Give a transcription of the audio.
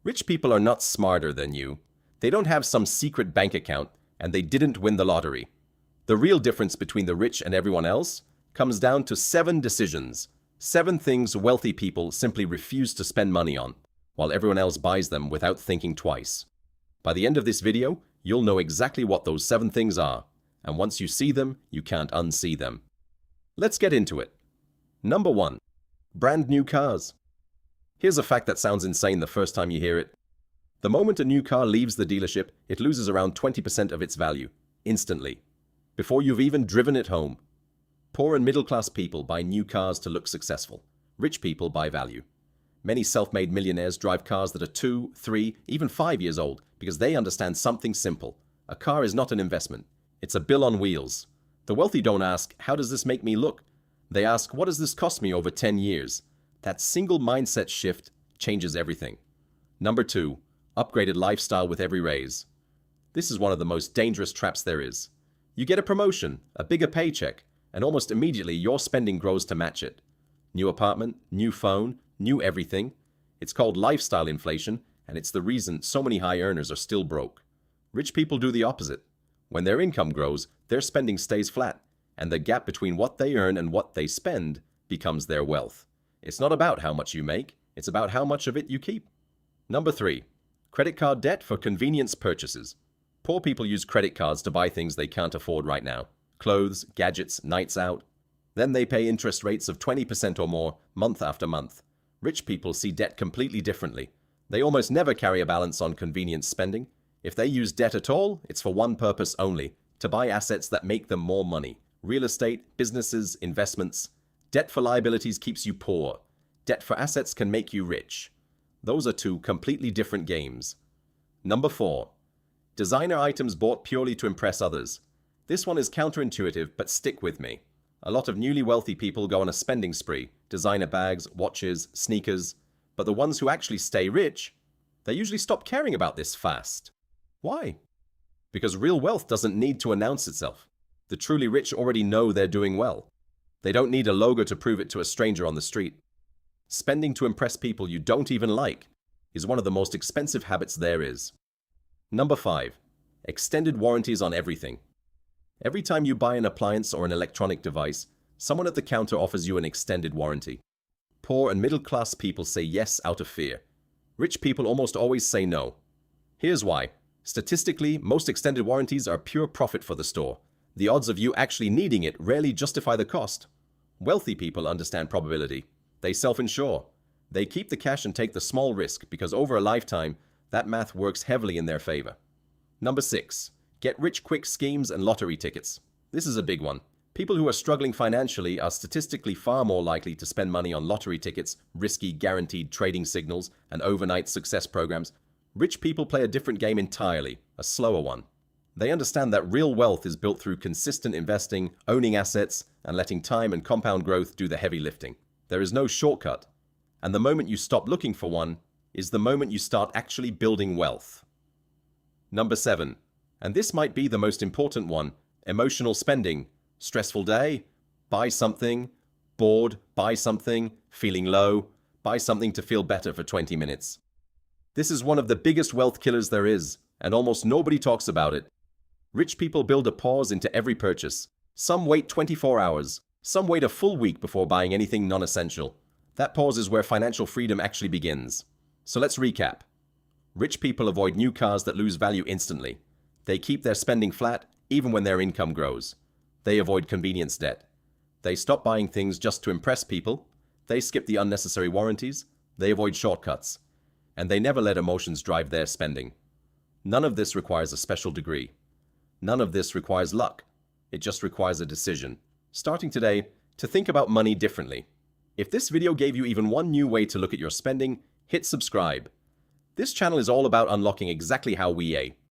Rich people are not smarter than you. They don't have some secret bank account, and they didn't win the lottery. The real difference between the rich and everyone else comes down to 7 decisions. 7 things wealthy people simply refuse to spend money on, while everyone else buys them without thinking twice. By the end of this video, you'll know exactly what those 7 things are, and once you see them, you can't unsee them. Let's get into it. Number 1. Brand new cars. Here's a fact that sounds insane the first time you hear it. The moment a new car leaves the dealership, it loses around 20% of its value, instantly, before you've even driven it home. Poor and middle-class people buy new cars to look successful. Rich people buy value. Many self-made millionaires drive cars that are 2, 3, even 5 years old because they understand something simple. A car is not an investment. It's a bill on wheels. The wealthy don't ask, how does this make me look? They ask, what does this cost me over 10 years? That single mindset shift changes everything. Number 2. Upgraded lifestyle with every raise. This is one of the most dangerous traps there is. You get a promotion, a bigger paycheck, and almost immediately your spending grows to match it. New apartment, new phone, new everything. It's called lifestyle inflation, and it's the reason so many high earners are still broke. Rich people do the opposite. When their income grows, their spending stays flat, and the gap between what they earn and what they spend becomes their wealth. It's not about how much you make, it's about how much of it you keep. Number 3. Credit card debt for convenience purchases. Poor people use credit cards to buy things they can't afford right now. Clothes, gadgets, nights out. Then they pay interest rates of 20% or more month after month. Rich people see debt completely differently. They almost never carry a balance on convenience spending. If they use debt at all, it's for one purpose only, to buy assets that make them more money. Real estate, businesses, investments. Debt for liabilities keeps you poor. Debt for assets can make you rich. Those are 2 completely different games. Number 4. Designer items bought purely to impress others. This one is counterintuitive, but stick with me. A lot of newly wealthy people go on a spending spree, designer bags, watches, sneakers, but the ones who actually stay rich, they usually stop caring about this fast. Why? Because real wealth doesn't need to announce itself. The truly rich already know they're doing well. They don't need a logo to prove it to a stranger on the street. Spending to impress people you don't even like is one of the most expensive habits there is. Number 5. Extended warranties on everything. Every time you buy an appliance or an electronic device, someone at the counter offers you an extended warranty. Poor and middle-class people say yes out of fear. Rich people almost always say no. Here's why. Statistically, most extended warranties are pure profit for the store. The odds of you actually needing it rarely justify the cost. Wealthy people understand probability. They self-insure. They keep the cash and take the small risk because over a lifetime, that math works heavily in their favor. Number 6. Get-rich-quick schemes and lottery tickets. This is a big one. People who are struggling financially are statistically far more likely to spend money on lottery tickets, risky guaranteed trading signals, and overnight success programs. Rich people play a different game entirely, a slower one. They understand that real wealth is built through consistent investing, owning assets, and letting time and compound growth do the heavy lifting. There is no shortcut, and the moment you stop looking for one is the moment you start actually building wealth. Number 7, and this might be the most important one, emotional spending. Stressful day? Buy something. Bored? Buy something. Feeling low? Buy something to feel better for 20 minutes. This is one of the biggest wealth killers there is, and almost nobody talks about it. Rich people build a pause into every purchase. Some wait 24 hours. Some wait a full week before buying anything non-essential. That pause is where financial freedom actually begins. So let's recap. Rich people avoid new cars that lose value instantly. They keep their spending flat even when their income grows. They avoid convenience debt. They stop buying things just to impress people. They skip the unnecessary warranties. They avoid shortcuts. And they never let emotions drive their spending. None of this requires a special degree. None of this requires luck. It just requires a decision, starting today, to think about money differently. If this video gave you even one new way to look at your spending, hit subscribe. This channel is all about unlocking exactly how we